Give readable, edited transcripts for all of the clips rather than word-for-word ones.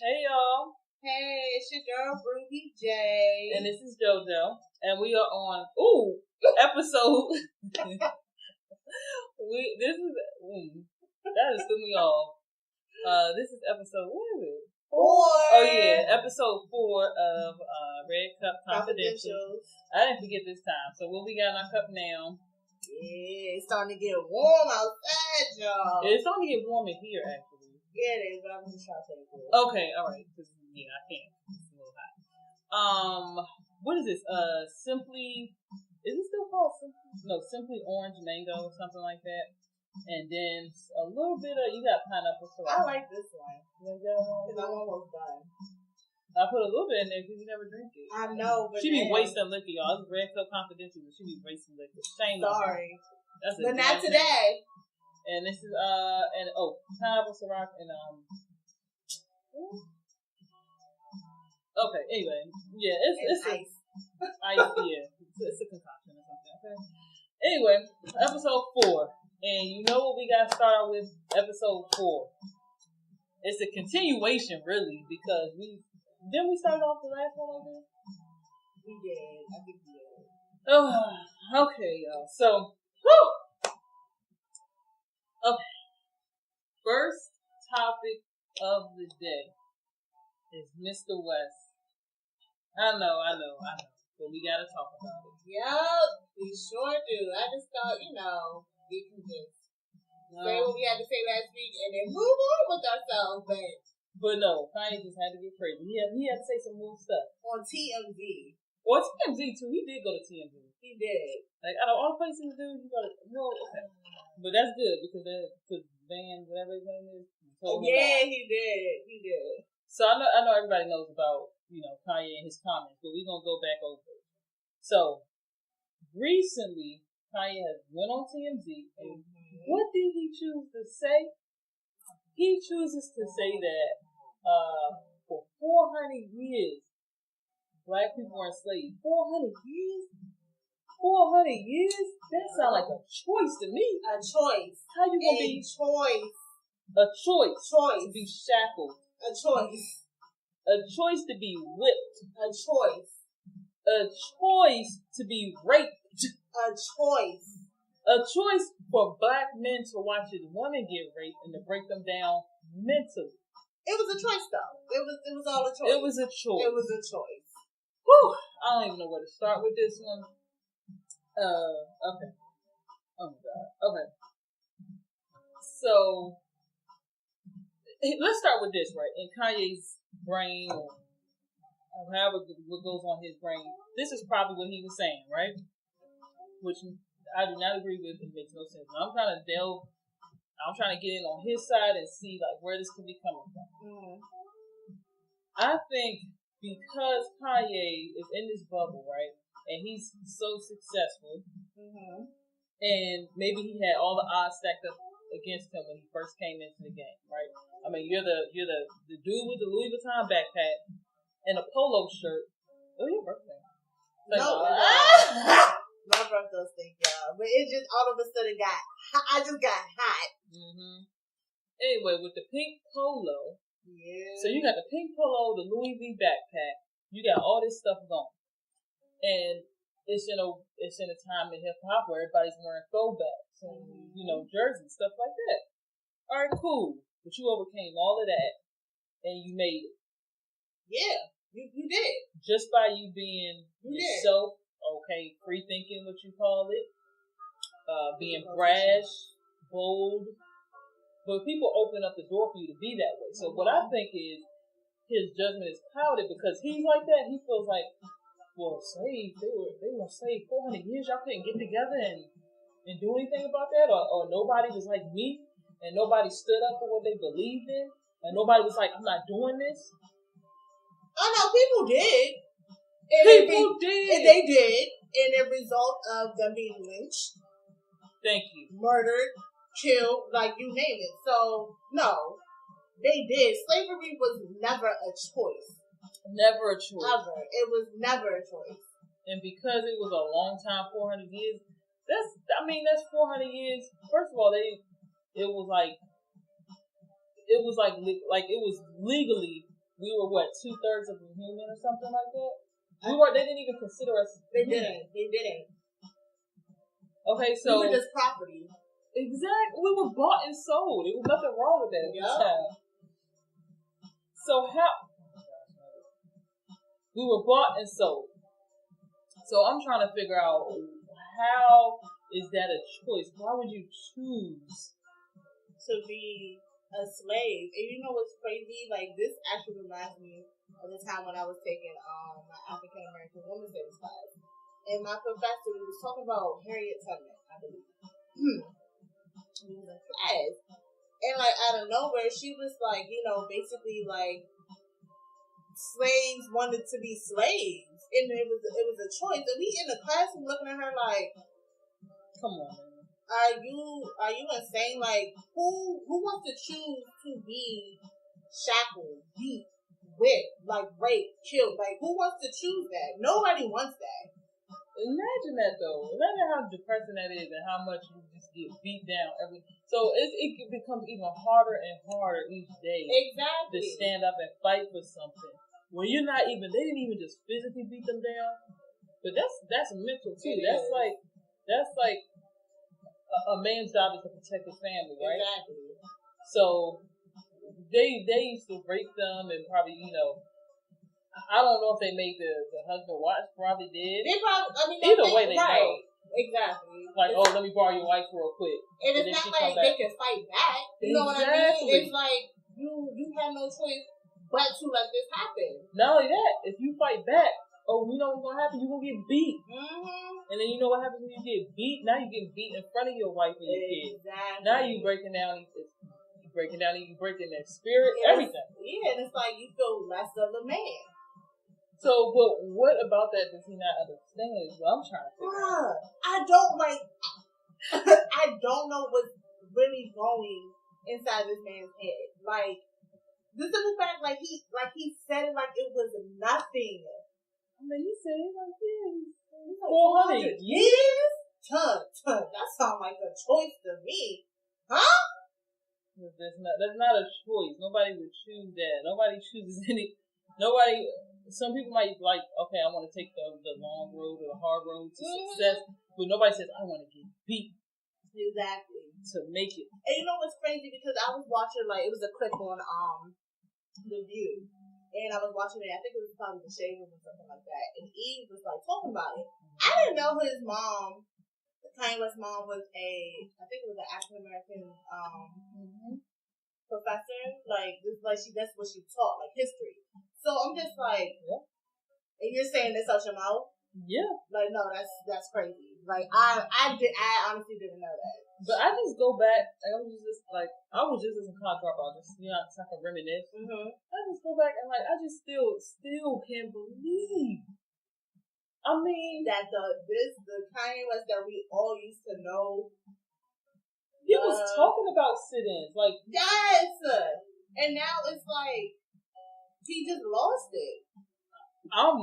Hey y'all, Hey, it's your girl Ruby J. and this is JoJo, and we are on episode. That just threw me off. This is episode what is it? 4. Oh yeah, episode 4 of Red Cup Confidential. I didn't forget this time. So what we got in our cup now? Yeah, it's starting to get warm outside, y'all. It's starting to get warm in here, actually. Yeah, it is, but I'm just trying to take it. Okay, all right. Yeah, I can't. It's a little hot. What is this? Simply. Is it still called Simply? No, Simply Orange Mango, something like that. And then a little bit of, you got pineapple I syrup. like this one. You like that one? Because I'm almost done. I put a little bit in there because you never drink it. I know, but she be wasting liquor, y'all. It's Red Cup Confidential, but she be wasting liquor. Shame on her. Sorry. That's but not today. And this is, pineapple syrup and, okay, anyway. Yeah, it's ice. Ice, yeah. It's a concoction or something, okay? Anyway, episode 4. And you know what we got to start out with? Episode 4. It's a continuation, really, because didn't we start off the last one like this? We did. I think we did. Oh, okay, y'all. So, whew! Okay. First topic of the day is Mr. West. I know. But we gotta talk about it. Yup, we sure do. I just thought, we can just say what we had to say last week and then move on with ourselves, But no, Kanye just had to get crazy. He had to say some more stuff. On TMZ. Well, TMZ too. He did go to TMZ. He did. Like, out of all places to do, you gotta, okay. But that's good because Van, whatever his name is. Yeah, he did. So I know everybody knows about, Kanye and his comments, but we're gonna go back over it. So recently, Kanye has went on TMZ, and what did he choose to say? He chooses to say that for 400 years, Black people were enslaved. 400 years? 400 years? That sounds like a choice to me. A choice. How you gonna be? Choice. A choice. Choice. To be shackled. A choice. A choice to be whipped. A choice. A choice to be raped. A choice. A choice for Black men to watch his women get raped and to break them down mentally. It was a choice, though. It was all a choice. It was a choice. It was a choice. Whew. I don't even know where to start with this one. Okay. Oh my God. Okay. So, let's start with this, right? In Kanye's brain, or however what goes on his brain, this is probably what he was saying, right? Which I do not agree with. It makes no sense. I'm trying to get in on his side and see like where this could be coming from. I think because Kanye is in this bubble, right, and he's so successful, and maybe he had all the odds stacked up against him when he first came into the game, right? I mean, you're the dude with the Louis Vuitton backpack and a polo shirt. Oh, your birthday? My birthday thing, y'all. But it just all of a sudden I just got hot. Anyway, with the pink polo. Yeah. So you got the pink polo, the Louis V backpack. You got all this stuff going, and it's in a time in hip hop where everybody's wearing throwbacks and jerseys, stuff like that. All right, cool. But you overcame all of that, and you made it. Yeah, you did. Just by you being yourself. Okay, free thinking, what you call it, being brash, bold, but people open up the door for you to be that way. So what I think is his judgment is clouded because he's like that. He feels like, well, they were enslaved 400 years. Y'all couldn't get together and do anything about that, or nobody was like me, and nobody stood up for what they believed in, and nobody was like, I'm not doing this. Oh no, people did. People did. And they did. And a result of them being lynched. Thank you. Murdered, killed, like you name it. So, no. They did. Slavery was never a choice. Never a choice. Ever. It was never a choice. And because it was a long time, 400 years, that's 400 years. First of all, it was legally we were 2/3 of a human or something like that. They didn't even consider us. They didn't. Okay, so we were just property. Exactly, we were bought and sold. There was nothing wrong with that at the time. So we were bought and sold. So I'm trying to figure out, how is that a choice? Why would you choose to be a slave? And you know what's crazy? Like, this actually reminds me of the time when I was taking my African American Women's Studies class, and my professor was talking about Harriet Tubman, I believe. We was in class, and like out of nowhere, she was like, basically like, slaves wanted to be slaves, and it was a choice. And we in the classroom looking at her like, come on, are you insane? Like, who wants to choose to be shackled, beat, whipped, like raped, killed? Like, who wants to choose that? Nobody wants that. Imagine that though. Imagine how depressing that is, and how much you just get beat down So it becomes even harder and harder each day. Exactly. To stand up and fight for something when you're not even. They didn't even just physically beat them down, but that's mental too. That's like a man's job is to protect his family, right? Exactly. So they used to rape them and probably I don't know if they made the husband watch. Probably did. They probably. Either way, they right. know. Exactly. Like, let me borrow your wife real quick. And it's not like they can fight back. You know what I mean? It's like you have no choice but to let this happen. Not only that, if you fight back, you know what's gonna happen? You're gonna get beat. Mm-hmm. And then you know what happens when you get beat? Now you get beat in front of your wife and your kids. Now you breaking down. You breaking their spirit, everything. Yeah, and it's like you feel less of a man. So, but what about that does he not understand? Is what I'm trying to figure out. I don't know what's really going inside this man's head. Like, the simple fact, like he said it like it was nothing. I mean, he said it like this. Like 400 years? Ton. That sounds like a choice to me. Huh? That's not a choice. Nobody would choose that. Nobody chooses some people might like, okay, I want to take the long road or the hard road to success, but nobody says, I want to get beat. Exactly. To make it. And you know what's crazy? Because I was watching, like, it was a clip on The View, and I was watching it, I think it was probably The Shade Room or something like that, and Eve was, like, talking about it. I didn't know his mom, Kanye West's mom, was I think it was an African-American professor. Like, that's what she taught, like, history. So I'm just like, and you're saying this out your mouth? Yeah. Like, no, that's crazy. Like, I honestly didn't know that. But I just go back. I was just in car dropout, just so I can reminisce. Mm-hmm. I just go back and I just still can't believe. I mean, that the Kanye West that we all used to know. He was talking about sit-ins, like yes, and now it's like he just lost it. I'm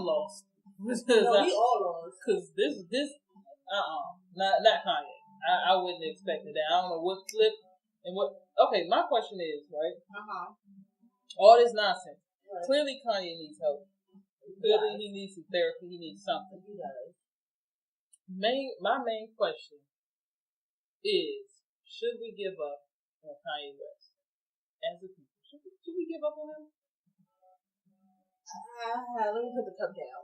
lost. No, we all lost. Cause not Kanye. I wouldn't have expected that. I don't know what clip and what. Okay, my question is right. All this nonsense. Right. Clearly, Kanye needs help. Clearly, he needs some therapy. He needs something. He does. My main question is: should we give up on Kanye West as a people? Should we give up on him? Let me put the cup down.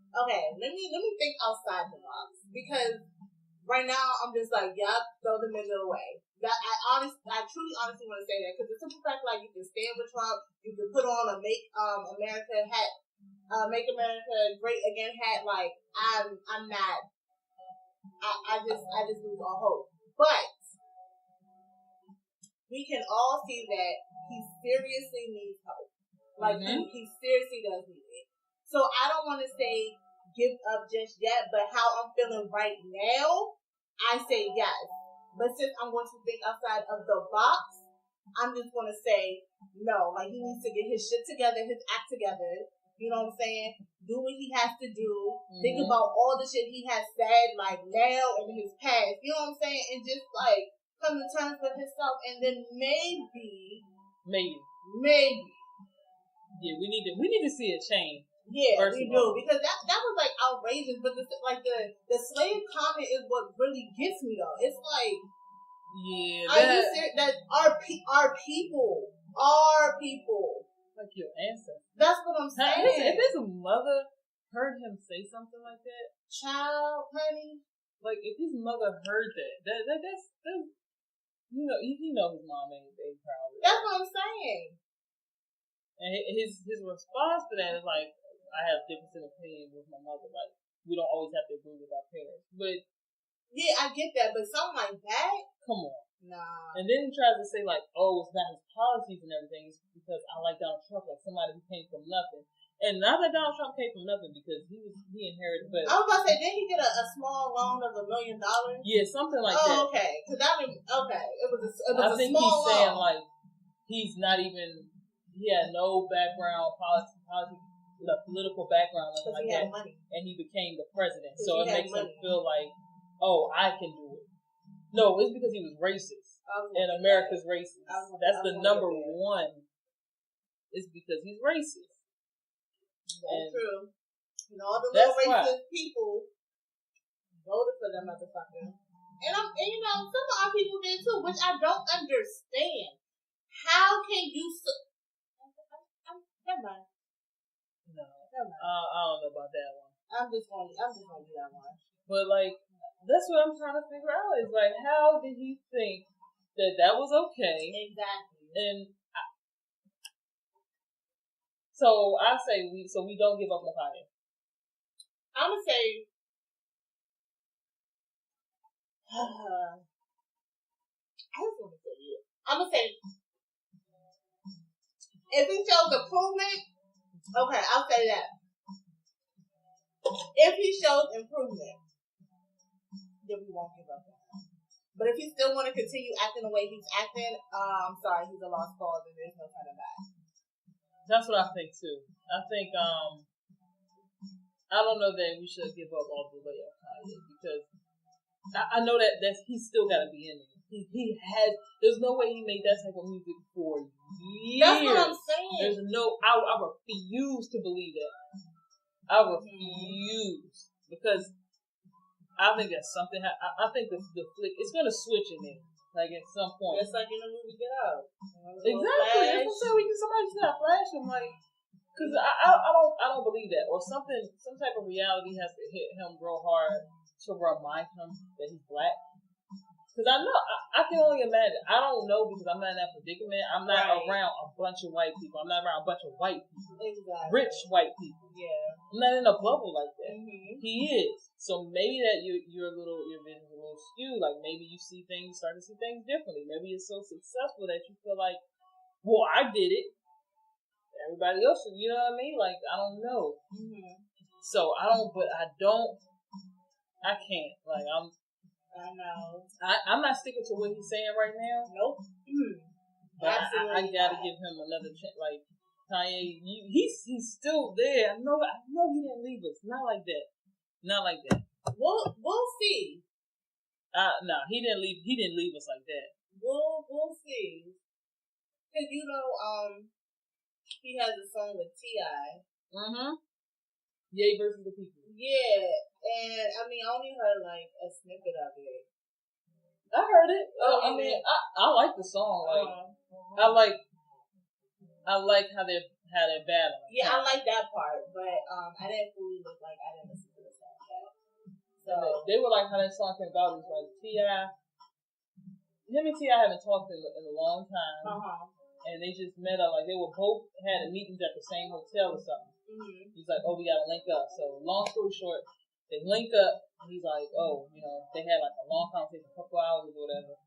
Okay, let me think outside the box, because right now I'm just like, yup, throw the nigga away. I truly honestly want to say that, because the simple fact, like, you can stand with Trump, you can put on a Make America hat, Make America Great Again hat. Like, I'm not. I just lose all hope. But we can all see that he seriously needs help. Like, he seriously does need it. So I don't want to say give up just yet, but how I'm feeling right now, I say yes. But since I'm going to think outside of the box, I'm just going to say no. Like, he needs to get his shit together, his act together. You know what I'm saying? Do what he has to do. Think about all the shit he has said, like, now and in his past. You know what I'm saying? And just, like, come to terms with himself, and then maybe. Yeah, we need to see a change. Yeah, we do, because that was like outrageous. But the slave comment is what really gets me though. It's like, yeah, are you serious? That our people, like your ancestors. That's what I'm saying. If his mother heard him say something like that, child, honey, like if his mother heard that's you know his mom ain't proud. That's what I'm saying. And his response to that is like, I have difference in opinion with my mother. Like, we don't always have to agree with our parents. But yeah, I get that. But something like that, come on. Nah. And then he tries to say like, oh, it's not his policies and everything. It's because I like Donald Trump, like somebody who came from nothing. And not that Donald Trump came from nothing, because he inherited. But I was about to say, didn't he get a small loan of $1 million? Yeah, something like that. Oh, okay. Because it was a I think small he's saying loan. like he's not even. He had no background, the political background, nothing like that, money. And he became the president. So it makes him feel like, oh, I can do it. No, it's because he was racist, and America's racist. That's the number one. It's because he's racist. That's true. And all the little racist people voted for that motherfucker. And some of our people did too, which I don't understand. How can you? Never mind. No, I don't know about that one. I'm just gonna do that one. But like, that's what I'm trying to figure out. Is like, how did he think that was okay? Exactly. And so I say we don't give up on Kanye. I'm gonna say. I just want to say it. I'm gonna say. If he shows improvement, okay, I'll say that. If he shows improvement, then we won't give up on him. But if he still want to continue acting the way he's acting, I'm sorry, he's a lost cause and there's no turning back. That's what I think too. I think I don't know that we should give up all the way on Kanye, because I know that he's still got to be in it. He has. There's no way he made that type of music for years. That's what I'm saying. There's no. I refuse to believe that. I refuse, because I think that's something. I think the flick, it's gonna switch in there, like at some point. It's like in the movie Get Out. Exactly. That's what I'm saying. Somebody's gonna flash him, like, because I don't believe that, or some type of reality has to hit him real hard to remind him that he's black. Because I know, I can only imagine. I don't know, because I'm not in that predicament. I'm not around a bunch of white people. I'm not around a bunch of white people. Exactly. Rich white people. Yeah. I'm not in a bubble like that. Mm-hmm. He is. So maybe that your vision's a little skewed. Like, maybe you start to see things differently. Maybe it's so successful that you feel like, well, I did it. Everybody else, you know what I mean? Like, I don't know. Mm-hmm. So I can't. Like, I know. I'm not sticking to what he's saying right now. Nope. But I gotta give him another chance. Like, Kanye, he's still there. I know he didn't leave us. Not like that. We'll see. No, he didn't leave. He didn't leave us like that. We'll see. Cause he has a song with T.I. Ye versus the people. Yeah, and I only heard like a snippet of it. I heard it. I like the song. Like, I like how they're battling. Yeah, I like that part, but I didn't fully look like I didn't listen to the song yet. So they were like how that song came about. It was like him and T.I. haven't talked in a long time, and they just met up. Like, they were both had meetings at the same hotel or something. Mm-hmm. He's like, oh, we gotta link up. So long story short, they link up. And he's like, oh, they had like a long conversation, a couple hours or whatever.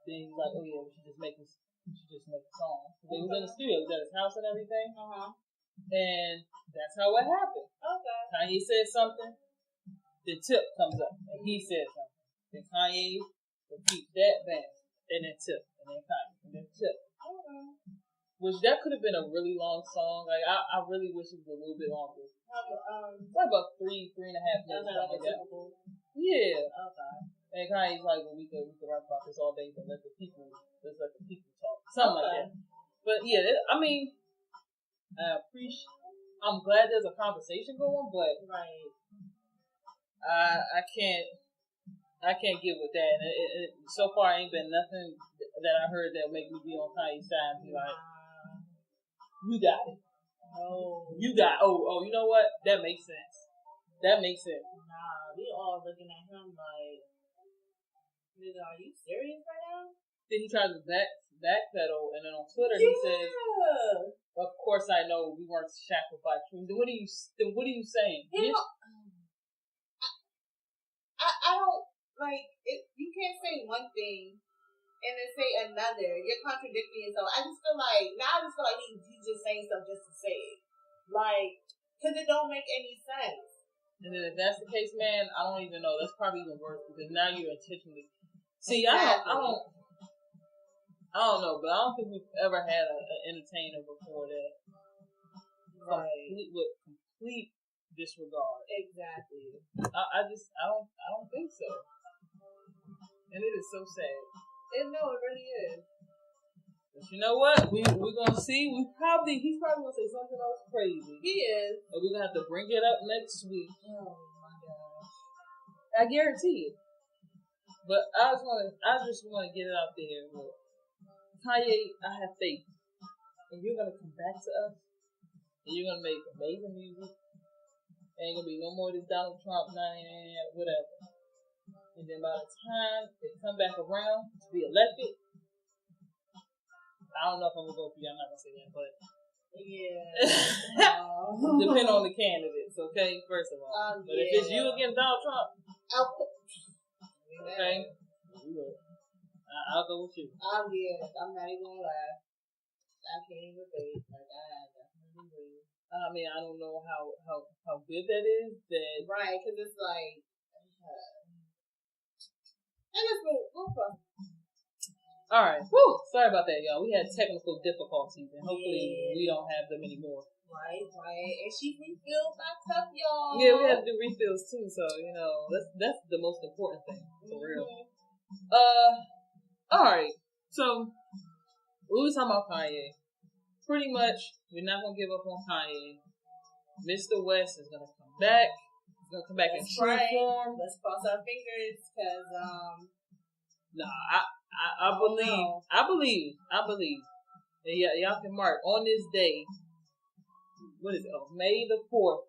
Then he's like, oh yeah, we should just make a song. So they was in the studio, he was at his house and everything. And that's how it happened. Okay. Kanye said something, the tip comes up, and he said something. Then Kanye repeats that bang, and then tip, and then Kanye, and then tip. Which that could have been a really long song. Like, I really wish it was a little bit longer. It's like about 3.5 minutes. Like that. Yeah. Okay. And Kanye's like, well, we could rap about this all day, but let's let the people talk. Something like that. But yeah, I mean, I'm glad there's a conversation going, but right. I can't get with that. So far, ain't been nothing that I heard that make me be on Kanye's side and be like, you got it. Oh. You got you know what? That makes sense. Nah, we all looking at him like, nigga, are you serious right now? Then he tries to backpedal, and then on Twitter he says, "Of course I know we weren't shackled by truth." Then what are you saying? You know, I don't like it. You can't say one thing and then say another. You're contradicting yourself. I just feel like he's just saying stuff just to say it, like, because it don't make any sense. And then if that's the case, man, I don't even know. That's probably even worse because now you're intentionally. See, exactly. I don't know, but I don't think we've ever had an entertainer before that. Right. With complete disregard. Exactly. I don't think so. And it is so sad. It really is. But you know what? We're gonna see. He's probably gonna say something else crazy. He is. And we're gonna have to bring it up next week. Oh my gosh. I guarantee it. But I just wanna get it out there. Look, Kanye, I have faith. And you're gonna come back to us. And you're gonna make amazing music. Ain't gonna be no more of this Donald Trump, whatever. And then by the time they come back around to be elected, I don't know if I'm gonna vote for you. I'm not gonna say that, but yeah. Depend on the candidates, okay? First of all, but if it's you against Donald Trump, okay, I'll go with you. I'm not even gonna lie. I can't even say like I definitely agree. I mean, I don't know how good that is. Right, because it's like, and it's go for. All right. Whew. Sorry about that, y'all. We had technical difficulties, and hopefully we don't have them anymore. Right. And she refilled my cup, y'all. Yeah, we had to do refills too. So that's the most important thing for real. All right. So we were talking about Kanye. Pretty much, we're not gonna give up on Kanye. Mr. West is gonna come back. He's gonna come back in true form. Let's cross our fingers, cause I believe. Yeah, y'all can mark on this day. What is it? Oh, May the 4th,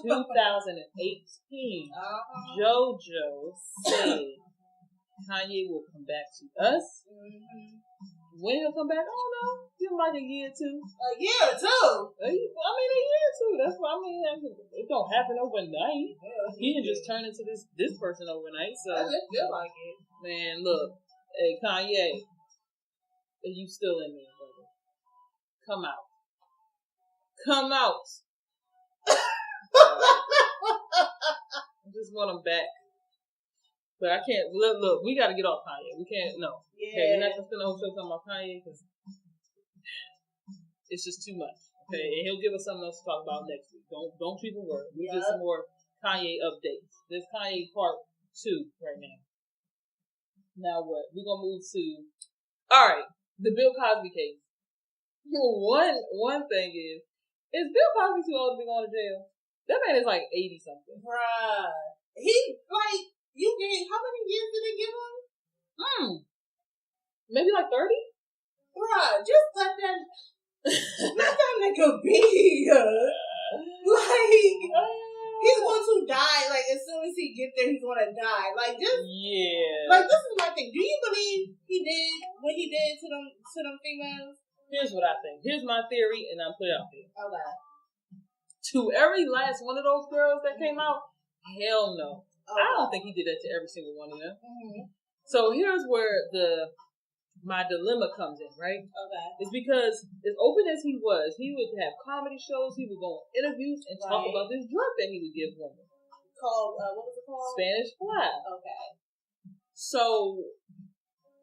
2018. JoJo said Kanye will come back to us. Mm-hmm. When he'll come back, I don't know. Give him like a year or two. A year or two? A year or two. That's what I mean. It don't happen overnight. Yeah, he can just turn into this person overnight. So I just feel like it. Man, look. Hey, Kanye. Are you still in there, brother? Come out. I just want him back. But I can't, look, we gotta get off Kanye. We can't, no. Yeah. Okay, we're not gonna spend the whole show talking about Kanye because it's just too much. Okay, and he'll give us something else to talk about next week. Don't even worry. We're just some more Kanye updates. There's Kanye part 2 right now. Now what? We're gonna move to, alright, the Bill Cosby case. One thing is Bill Cosby too old to be going to jail? That man is like 80 something. Bruh. He, like, how many years did they give him? Maybe like 30? Bruh, just let that nigga be. Like, he's going to die. Like, as soon as he gets there, he's going to die. Like, just... Yeah. Like, this is my thing. Do you believe he did what he did to them females? Here's what I think. Here's my theory, and I'll put it out there. Okay. To every last one of those girls that came out, hell no. Okay. I don't think he did that to every single one of them. Mm-hmm. So here's where my dilemma comes in, right? Okay. It's because as open as he was, he would have comedy shows, he would go on interviews and talk about this drug that he would give women. Called, what was it called? Spanish Fly. Okay. So,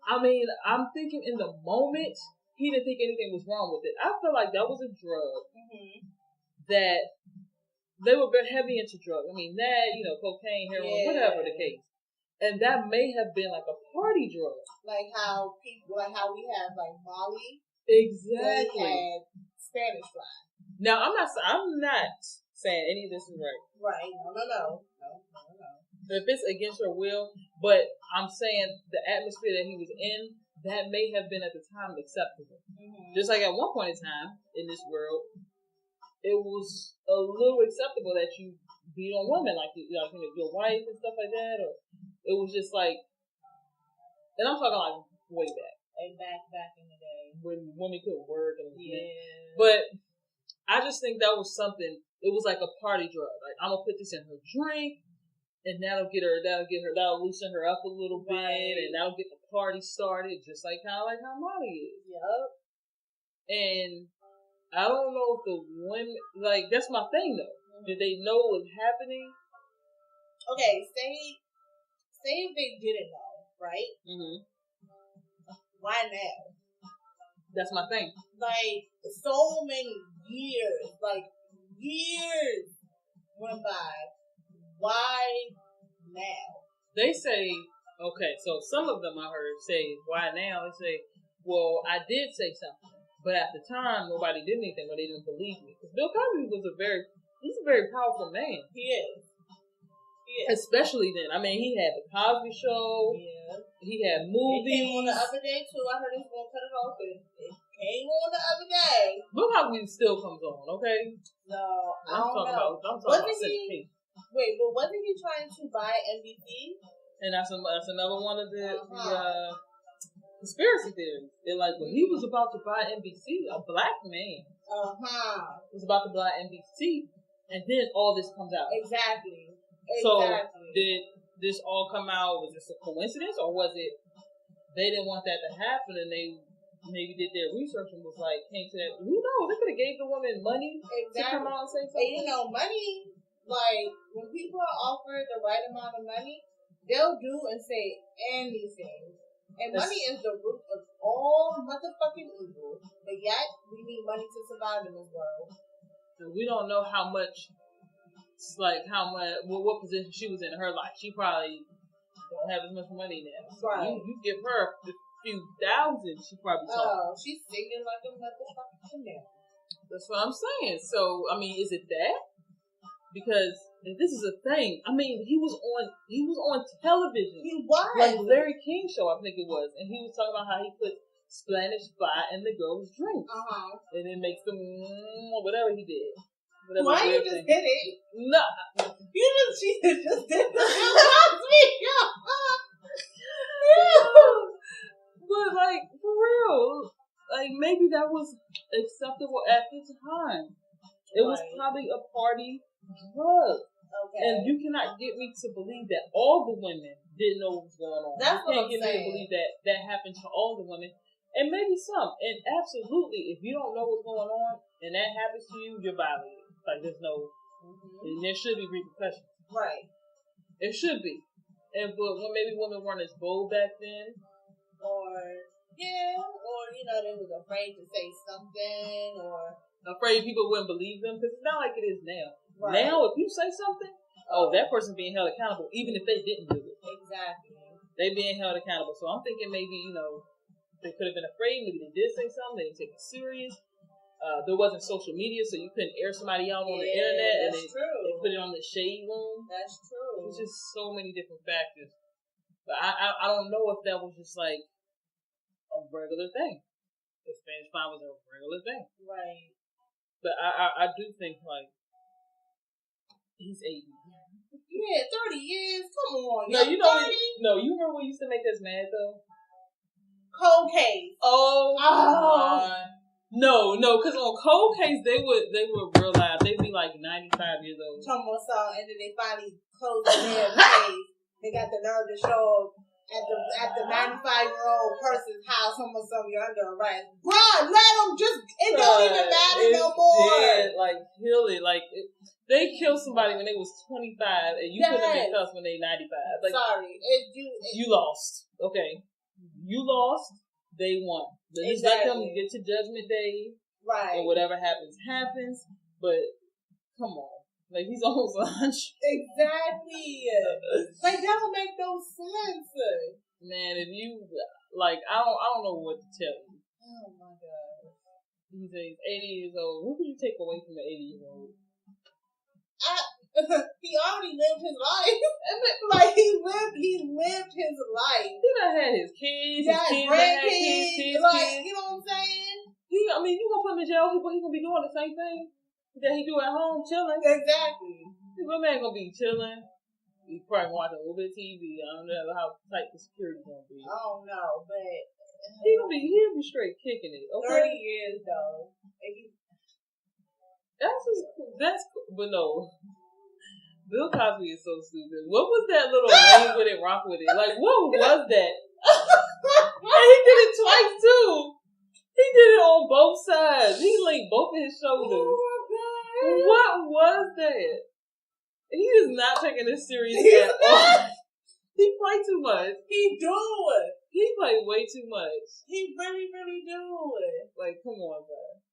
I mean, I'm thinking in the moment, he didn't think anything was wrong with it. I feel like that was a drug that they were very heavy into drugs. I mean, that, cocaine, heroin, whatever the case. And that may have been like a party drug. Like how we have like Molly. Exactly. They had Spanish fly. Now I'm not saying any of this is right. Right. No. If it's against her will, but I'm saying the atmosphere that he was in, that may have been at the time acceptable. Mm-hmm. Just like at one point in time in this world, it was a little acceptable that you beat on women, like your wife and stuff like that, or it was just like, and I'm talking like way back. Like back in the day. When women couldn't work and But I just think that was something, it was like a party drug. Like, I'm gonna put this in her drink and that'll loosen her up a little bit and that'll get the party started, just like how Molly is. Yep. And I don't know if the women, like, that's my thing though. Mm-hmm. Did they know what was happening? Okay, say if they didn't know, right? Mm-hmm. Why now? That's my thing. Like, so many years went by. Why now? They say, okay, so some of them I heard say, why now? They say, well, I did say something, but at the time, nobody did anything, but they didn't believe me. Because Bill Cosby he's a very powerful man. He is. Especially then. I mean, he had the Cosby Show. Yeah. He had movies. It came on the other day, too. I heard he was going to cut it off. It came on the other day. Bill Cosby still comes on, okay? No, I don't know. I'm talking about Wait, but wasn't he trying to buy NBC? And that's another one of the conspiracy theories. They're like, when he was about to buy NBC, a black man was about to buy NBC, and then all this comes out. Exactly. So did this all come out? Was this a coincidence, or was it they didn't want that to happen, and they maybe did their research and was like, came to that? Who knows? They could have gave the woman money to come out and say something. And money. Like, when people are offered the right amount of money, they'll do and say anything. And money is the root of all motherfucking evil. But yet, we need money to survive in this world. And we don't know how much, what position she was in her life. She probably don't have as much money now. So right. You give her a few thousand, she probably talking. Oh, she's singing like a motherfucking Chanel. That's what I'm saying. So, I mean, is it that? Because if this is a thing, I mean, he was on television. He was. Like Larry King show, I think it was. And he was talking about how he put Spanish fly in the girl's drink. And it makes them, whatever he did. Why you just did it? No. She just did the But, like, for real, like, maybe that was acceptable at the time. It was probably a party drug. Okay. And you cannot get me to believe that all the women didn't know what was going on. That's what I'm saying. You can't get me to believe that happened to all the women. And maybe some. And absolutely, if you don't know what's going on and that happens to you, you're violated. Like, there's no... And there should be repercussions. Right. It should be. But maybe women weren't as bold back then. Or they was afraid to say something, or afraid people wouldn't believe them, because it's not like it is now. Right. Now, if you say something, that person's being held accountable, even if they didn't do it. Exactly. They being held accountable. So I'm thinking maybe, they could have been afraid. Maybe they did say something. They didn't take it serious. There wasn't social media, so you couldn't air somebody out on the internet. That's true. They put it on the shade room. That's true. It's just so many different factors. But I don't know if that was just like a regular thing. The Spanish fly was a regular thing. Right. But I do think, like, he's 80. Yeah, 30 years. Come on. No, you remember what used to make us mad, though? Cold case. Oh. No, because on Cold Case, they would realize they'd be like 95 years old. Almost saw, and then they finally closed their case. They got the nerve to show at the 95-year-old person's house. Almost you're under arrest. Bruh, let them it don't even matter no more. Dead, like, really, like, they killed somebody when they was 25, and you couldn't have been cussed when they 95. Like, sorry, you lost. Okay, you lost. They won. Just let them get to Judgment Day. Right. And whatever happens. But, come on. Like he's almost 100. Exactly. Like that don't make no sense. Man, if you like, I don't know what to tell you. Oh my god. He's 80 years old. What could you take away from the 80-year-old? He already lived his life. Like he lived his life. He done had his kids, his grandkids, his like, you know what I'm saying? You gonna put him in jail? He gonna be doing the same thing that he do at home, chilling. Exactly. My man gonna be chilling. He probably watching a little bit of TV. I don't know how tight the security gonna be. I don't know, but he'll be straight kicking it. Okay? 30 years though. That's but no. Bill Cosby is so stupid. What was that little lean with it, rock with it? Like, what was that? And he did it twice, too. He did it on both sides. He linked both of his shoulders. Oh, God. What was that? He is not taking this serious at all. He play too much. He do it. He play way too much. He really, really do it. Like, come on, bro.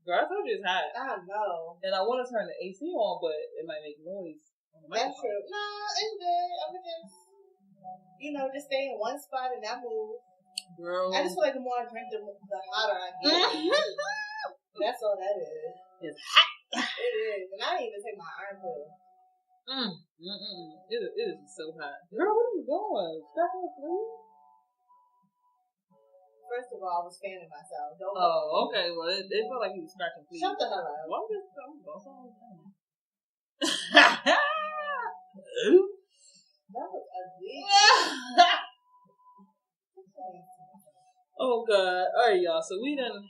Girl, I told you it's hot. I know. And I want to turn the AC on, but it might make noise. That's true. No, it's good. I'm gonna just, stay in one spot and not move. Girl. I just feel like the more I drink, the hotter I get. That's all that is. It's hot. It is. And I didn't even take my iron pill. It is so hot. Girl, where are you going? Stuck on sleep? First of all, I was fanning myself. Okay. Well, it felt like you was scratching feet. Shut the hell up. Why was that was ugly. Oh, God. All right, y'all. So we gonna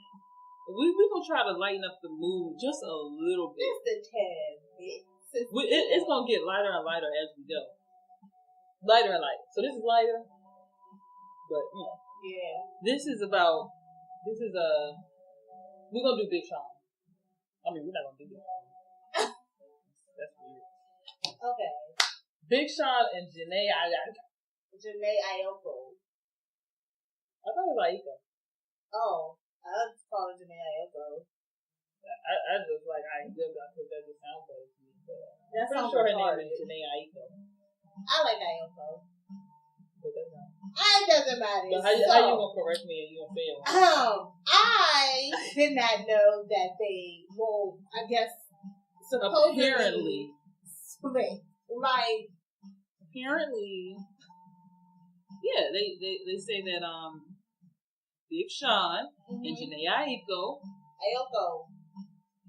try to lighten up the mood just a little bit. Just a tad bit. It's gonna get lighter and lighter as we go. Lighter and lighter. So this is lighter, but yeah. We're gonna do Big Sean. I mean, we're not gonna do Big Sean. That's weird. Okay. Big Sean and Jhene Aiko. I thought it was Aiko. Oh, I like to call it Jhene Aiko. I just like Aiko because that just sounds better to me. But I'm pretty sure her name is Jhene Aiko. I like Aiko. But that's not. It doesn't matter. So how you gonna correct me and you gonna say it? I did not know that they will, I guess, supposedly apparently split. Like, apparently, yeah, they say that Big Sean and Jhene Aiko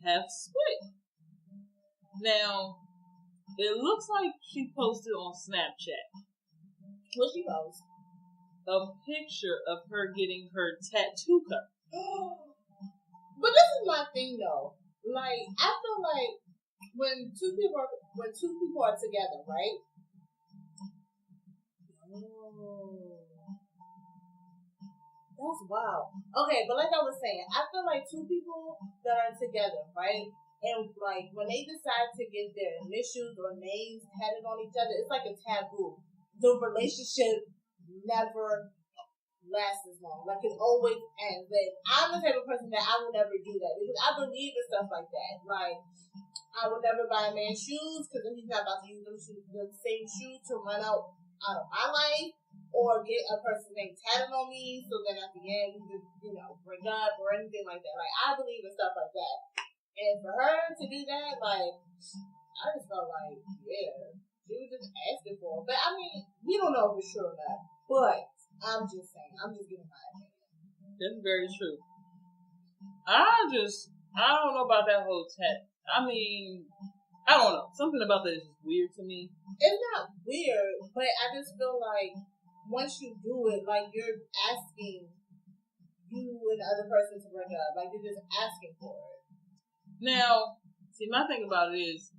have split. Now, it looks like she posted on Snapchat. What she post? A picture of her getting her tattoo cut. But this is my thing though. Like, I feel like when two people are together, right? Oh, that's wild. Okay, but like I was saying, I feel like two people that are together, right? And like when they decide to get their initials or names tatted on each other, it's like a taboo. The relationship never lasts as long. Like it always ends. But I'm the type of person that I will never do that because I believe in stuff like that. Like I will never buy a man shoes because then he's not about to use the same shoes to run out of my life, or get a person's name tatted on me. So then at the end we just break up or anything like that. Like I believe in stuff like that. And for her to do that, like I just felt like she was just asking for it. But I mean, we don't know for sure that. But I'm just saying. I'm just giving my opinion. That's very true. I don't know about that whole tat. I mean, I don't know. Something about that is just weird to me. It's not weird, but I just feel like once you do it, like you're asking you and the other person to break up. Like you're just asking for it. Now, see, my thing about it is,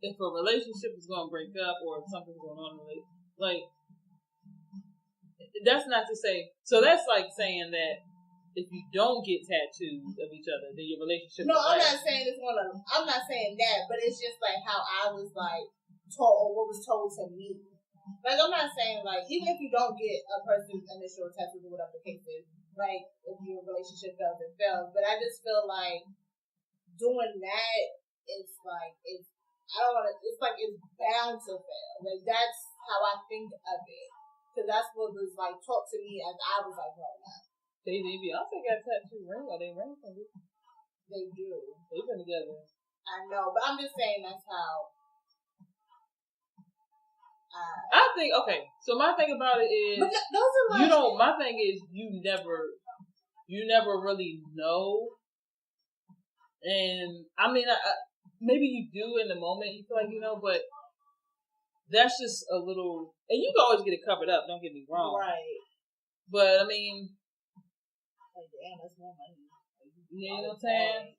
if a relationship is going to break up or if something's going on, like, that's not to say, so that's like saying that if you don't get tattoos of each other, then your relationship No, I'm last. not saying I'm not saying that, but it's just like how I was like told, or what was told to me. Like, I'm not saying, like, even if you don't get a person's initial tattoos or whatever the case is, like, if your relationship fails, it fails. But I just feel like doing that, it's bound to fail. Like, that's how I think of it. Because that's what was, like, taught to me as I was, like, growing up. Beyonce got a tattoo ring, or they ring from it. They do. They've been together. I know, but I'm just saying that's how. I think, okay, so my thing about it is, but those are like, my thing is, you never really know. And, I mean, maybe you do in the moment, you feel like you know, but that's just a little, and you can always get it covered up, don't get me wrong. Right. But, I mean, like, damn, that's more money. You know what I'm saying?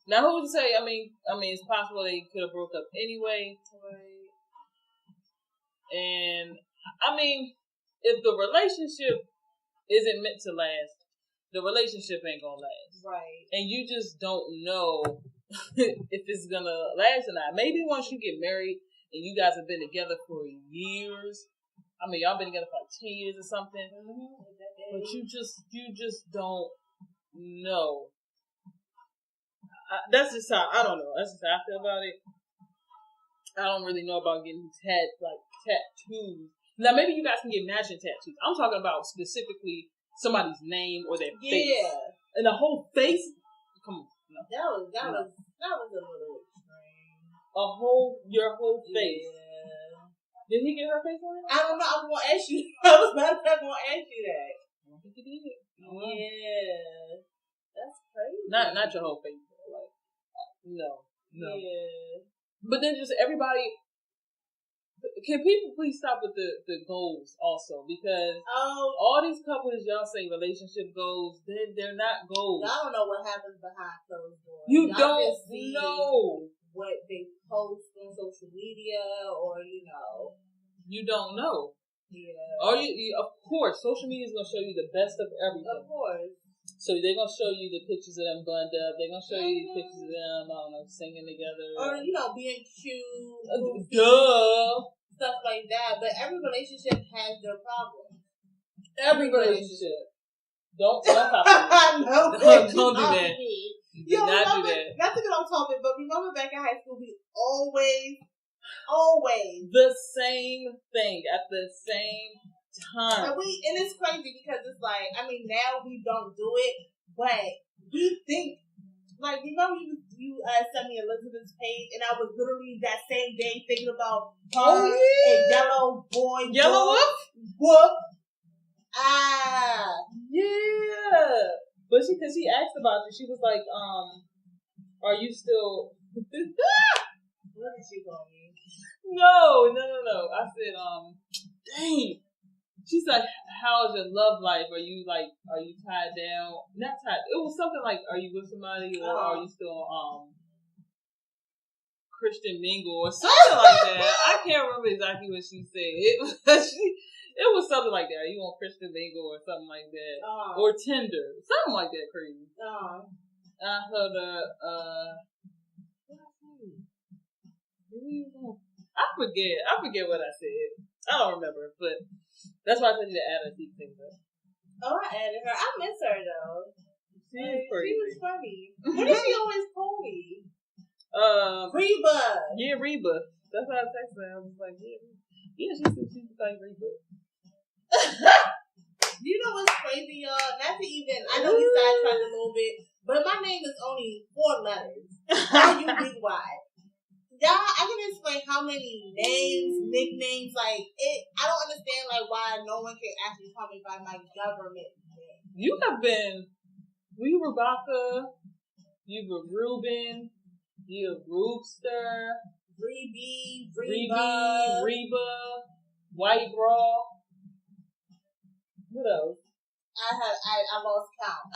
Now, who would say? I mean, it's possible they could have broke up anyway. Right. And I mean, if the relationship isn't meant to last, the relationship ain't gonna last. Right. And you just don't know if it's gonna last or not. Maybe once you get married and you guys have been together for years. I mean, y'all been together for like 10 years or something. Mm-hmm. But you just don't know. That's just how, I don't know. That's just how I feel about it. I don't really know about getting tattoos. Now, maybe you guys can get matching tattoos. I'm talking about specifically somebody's name or their face. Yeah. And the whole face? Come on. No. That was a little extreme. Your whole face. Yeah. Did he get her face on it? I don't know. I was going to ask you. I was about to ask you that. I don't think he did. Yeah. That's crazy. Not your whole face. Like, no. Yeah. But then just everybody, can people please stop with the goals also? Because all these couples, y'all say relationship goals, they're not goals. Y'all don't know what happens behind closed doors. You y'all don't just see know what they post on social media, or you don't know. Yeah. Or of course, social media is gonna show you the best of everything. Of course. So they're gonna show you the pictures of them bundled up. They're gonna show you pictures of them, I don't know, singing together. Or, being cute. Duh. Stuff like that. But every relationship has their problems. Every relationship. Don't pop it. Don't do that. Do not do that. Not to get on topic, but remember back in high school, we always the same thing at the same time. And it's crazy because it's like, I mean, now we don't do it, but we think, like, remember you sent me Elizabeth's page, and I was literally that same day thinking about her and Yellow Boy. Yellow Whoop. Yeah. But because she asked about you, she was like, are you still... What did she call me? No. I said, dang. She's like, how's your love life? Are you tied down? Not tied. It was something like, are you with somebody, or are you still Christian mingle or something like that? I can't remember exactly what she said. It was something like that. Are you on Christian mingle or something like that, or Tinder, something like that crazy. I heard I forget what I said. I don't remember, but that's why I told you to add her to things up. Oh, I added her. I miss her though. She was funny. What did she always call me? Reba. Yeah, Reba. That's why I texted her. I was like, yeah, she was like Reba. You know what's crazy, y'all? Not to even, I know we sidetracked a little bit, but my name is only 4 letters. R-U-B-Y. Y'all, I can explain how many names, nicknames, like, I don't understand, like, why no one can actually call me by my government name. You have been, were you Rebecca? You were Ruben. You were Roopster. Reba. White Raw. What else? I lost count.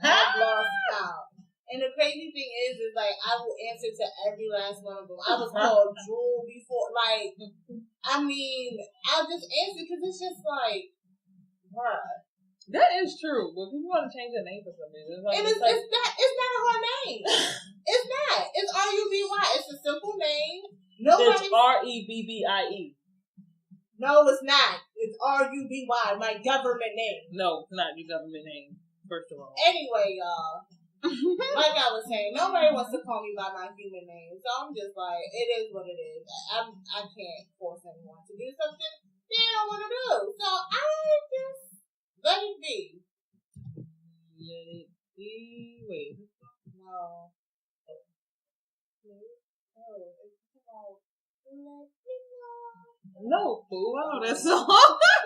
I lost count. And the crazy thing is like, I will answer to every last one of them. I was called Jewel before. Like, I mean, I'll just answer because it's just like, bruh. That is true. But people want to change their name for some reason. It's not a hard name. It's not. It's R-U-B-Y. It's a simple name. It's R-E-B-B-I-E. No, it's not. It's R-U-B-Y, my government name. No, it's not your government name. First of all. Anyway, y'all. Like I was saying, nobody wants to call me by my human name, so I'm just like, it is what it is. I can't force anyone to do something they don't want to do, so I just let it be. Let it be. Wait. No. No, fool. I know that song.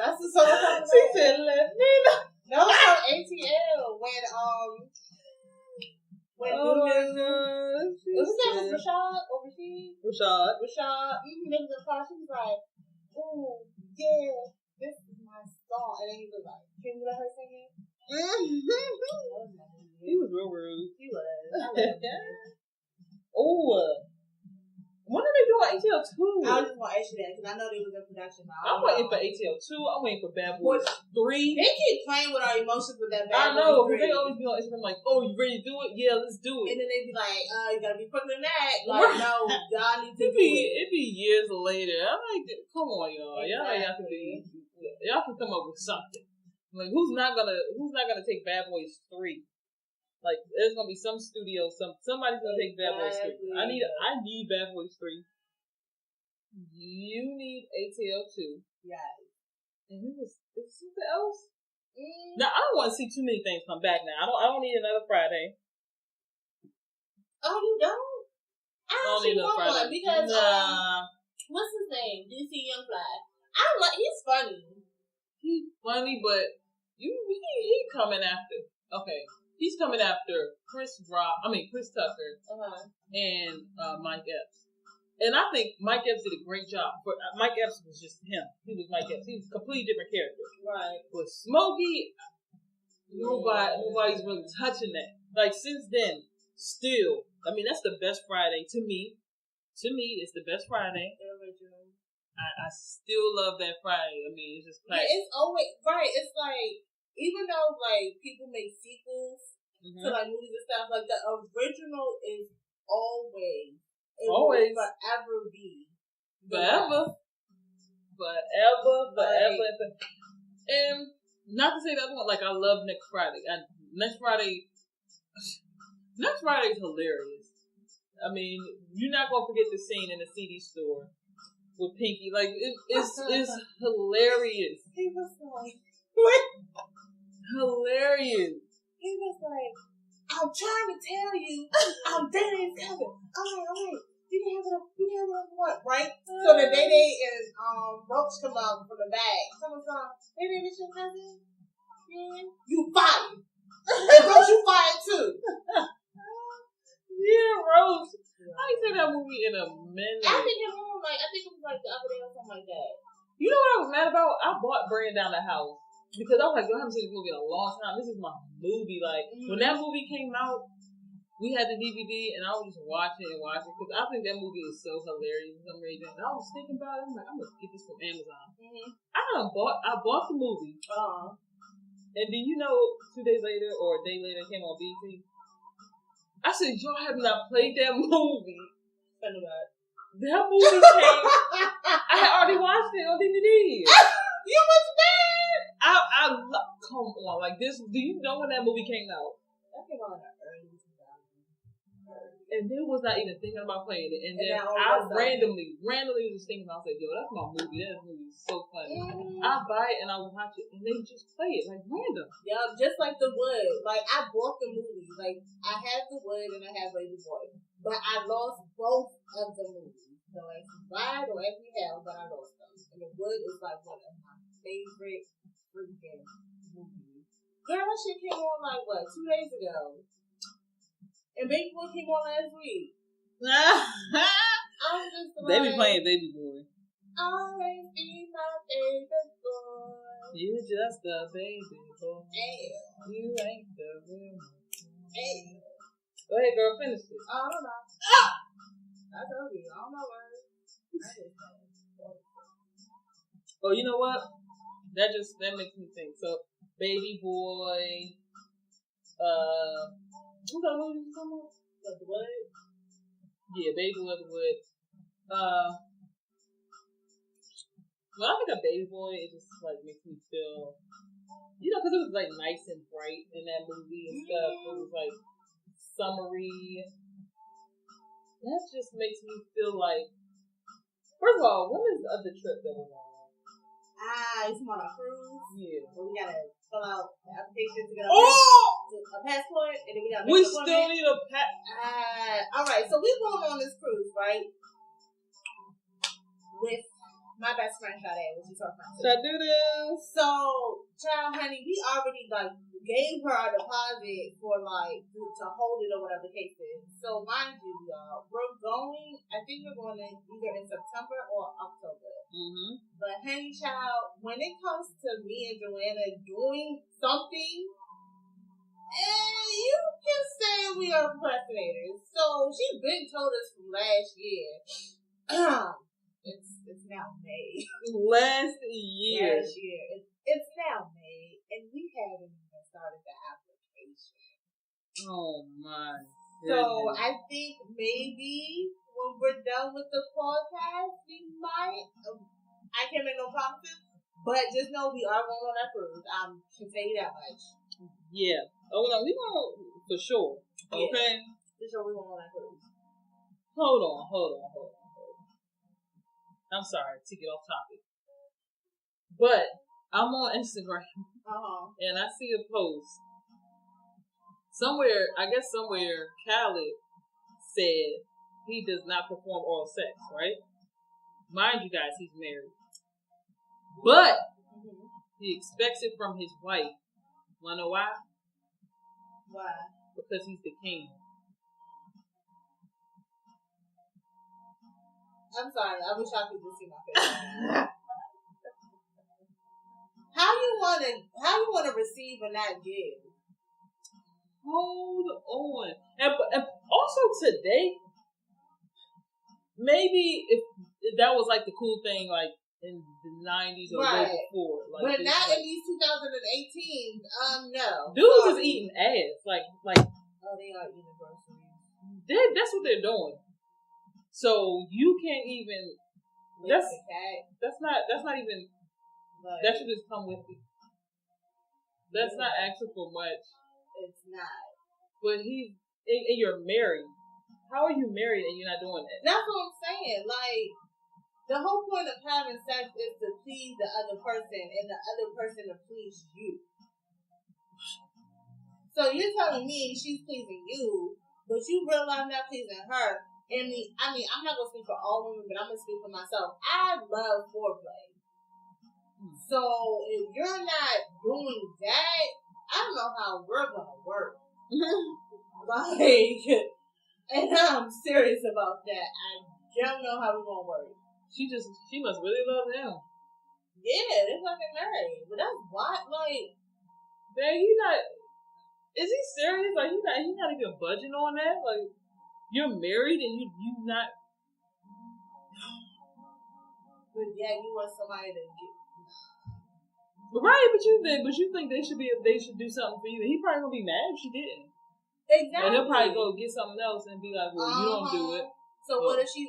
That's the song. She said, "Let me know." No, it's from ATL when Oh my Dudu. gosh. Was that Rashad or Rashid? Rashad. There was a part. She was like, "Oh yeah, this is my song," and then he was like, "Can you let her sing it?" He was real rude. He was. Oh. When are they doing ATL 2? I just want to ask you that because I know they was in production now. I'm waiting for ATL 2. I'm waiting for Bad Boys 3. They keep playing with our emotions with that Bad Boys 3. I know, because they always be on Instagram like, "Oh, you ready to do it? Yeah, let's do it." And then they be like, you gotta be quicker than that. Like, no, y'all need to do it. It be years later. I'm like, come on, y'all. Exactly. Y'all can come up with something. Like, who's not gonna take Bad Boys 3? Like, there's gonna be some studio, somebody's gonna take Bad Boys 3. I need Bad Boys 3. You need ATL 2. Yeah. And is something else? Now, I don't want to see too many things come back now. I don't need another Friday. Oh, you don't? I actually want one because what's his name? DC Young Fly. He's funny. He's funny, but he coming after. Okay, he's coming after Chris Tucker and Mike Epps. And I think Mike Epps did a great job. But Mike Epps was just him. He was Mike Epps. He was a completely different character. Right. But Smokey, nobody's really touching that. Like, since then, still, I mean, that's the best Friday to me. To me, it's the best Friday. I still love that Friday. I mean, it's just classic. Yeah, it's always right. It's like, even though like people make sequels to like movies and stuff, like the original is always. It will forever be. Forever. And not to say the other one, like, I love Next Friday. Next Friday is hilarious. I mean, you're not going to forget the scene in the CD store with Pinky. Like, it's hilarious. He was like, what? Hilarious. He was like, I'm trying to tell you, I'm dating his cousin. All right. You didn't have what, right? So the Day and Roach come out from the bag. Someone's like, Day, this your cousin? Yeah. You fired. And Roach, you fired too. Yeah, Roach. I ain't seen that movie in a minute. I think it was like the other day or something like that. You know what I was mad about? I bought Bringing Down the House. Because I was like, yo, I haven't seen this movie in a long time. This is my movie. Like, when that movie came out, we had the DVD, and I was just watching it, because I think that movie is so hilarious for some reason. And I was thinking about it. I'm like, I'm gonna get this from Amazon. I bought the movie. And then, you know, 2 days later or a day later, it came on BT. I said, y'all have not played that movie. That movie came. I had already watched it on DVD. You was mad. Come on, like this. Do you know when that movie came out? That came out in the early 2000s. And then was not even thinking about playing it. And then I randomly was just thinking about, I said, yo, that's my movie. That movie is so funny. I buy it and I will watch it, and they just play it like random. Yeah, just like The Wood. Like, I bought the movie. Like, I have The Wood and I have Baby Boy, but I lost both of the movies. So like, Ride or Every Hell, but I lost them. And The Wood is like one of my favorite freaking movies. Girl, that shit came on like what, 2 days ago. And Baby Boy came on last week. I'm just like, they be playing Baby Boy. Always be my baby boy. You just a baby boy. Hey. You ain't the real one. Hey. Go ahead, girl, finish it. I don't know. I told you, I don't know words. Oh, you know what? That makes me think. So, Baby Boy. Who's that movie you talking about? The Wood? Yeah, Baby Boy, The Wood. When I think of Baby Boy, it just like makes me feel You know, because it was like nice and bright in that movie and stuff. It was like summery. That just makes me feel like. First of all, when is the other trip that we're on? It's on a cruise. Yeah. So we gotta fill out the application to get a passport, and then we gotta. We still need a all right, so we're going on this cruise, right? With my best friend Jhene, which is her friend. Should I do this? So, child, honey, we already like gave her a deposit for like to hold it or whatever the case is. So, mind you, y'all, we're going. I think we're going in either in September or October. Mm-hmm. But, honey, child, when it comes to me and Joanna doing something, you can say we are procrastinators. So she's been told us from last year. It's now May. Last year. It's now May, and we haven't even started the application. Oh my goodness. So I think maybe when we're done with the podcast, we might. I can't make no promises, but just know we are going on that cruise. I can tell you that much. Yeah. Oh no, we going for sure. Okay. Yeah, for sure, we going on that cruise. Hold on. I'm sorry to get off topic, but I'm on Instagram and I see a post somewhere. I guess somewhere Khaled said he does not perform oral sex. Right? Mind you, guys, he's married, but he expects it from his wife. Wanna know why? Why? Because he's the king. I'm sorry. I wish I could just see my face. How you wanna receive and not give? Hold on. And also today, maybe if that was like the cool thing, like in the 90s or way before. Like, but not in these 2018. No. Dudes is eating ass. Like. Oh, they are eating groceries. That's what they're doing. So you can't even. That's not even. Like, that should just come with it. That's not asking for much. It's not. But and you're married. How are you married and you're not doing that? That's what I'm saying. Like, the whole point of having sex is to please the other person and the other person to please you. So you're telling me she's pleasing you, but you realize I'm not pleasing her. I mean, I'm not going to speak for all women, but I'm going to speak for myself. I love foreplay. So if you're not doing that, I don't know how we're going to work. Like, and I'm serious about that. I don't know how we're going to work. She must really love him. Yeah, they're fucking married. But that's what, like... Man, is he serious? Like, he's not even budging on that? Like, you're married and you not... But yeah, you want somebody to get... Right, but you think they should do something for you. He probably gonna be mad if she didn't. Exactly. And he'll probably go get something else and be like, well, you don't do it. So what if she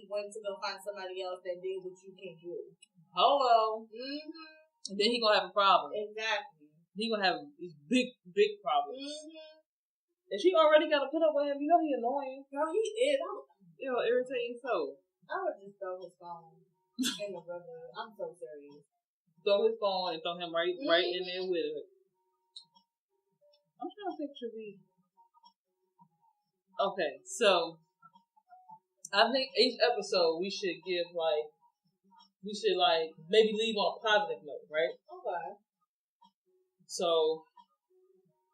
went to go find somebody else that did what you can do? Hello. Mm-hmm. And then he gonna have a problem. Exactly. He gonna have these big problems. Mm-hmm. And she already got to put up with him. You know he annoying. Girl, he is. Irritating so. I would just throw his phone in the river. I'm so serious. Throw his phone and throw him right in there with it. I'm trying to picture these. Okay, so I think each episode we should maybe leave on a positive note, right? Okay. So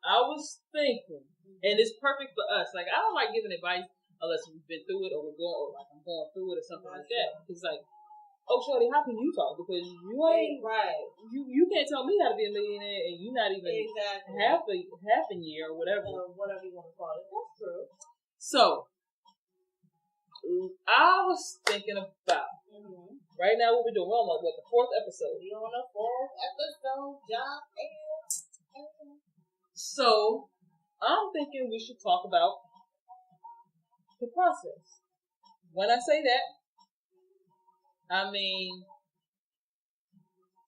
I was thinking, and it's perfect for us. Like, I don't like giving advice unless we've been through it or I'm going through it or something like that. It's like, oh, shorty, how can you talk? Because you ain't right. You can't tell me how to be a millionaire, and you're not even half a year or whatever. Whatever you want to call it. That's true. So I was thinking about right now what we're doing. We're on the 4th episode. We're on the 4th episode, John. So I'm thinking we should talk about the process. When I say that, I mean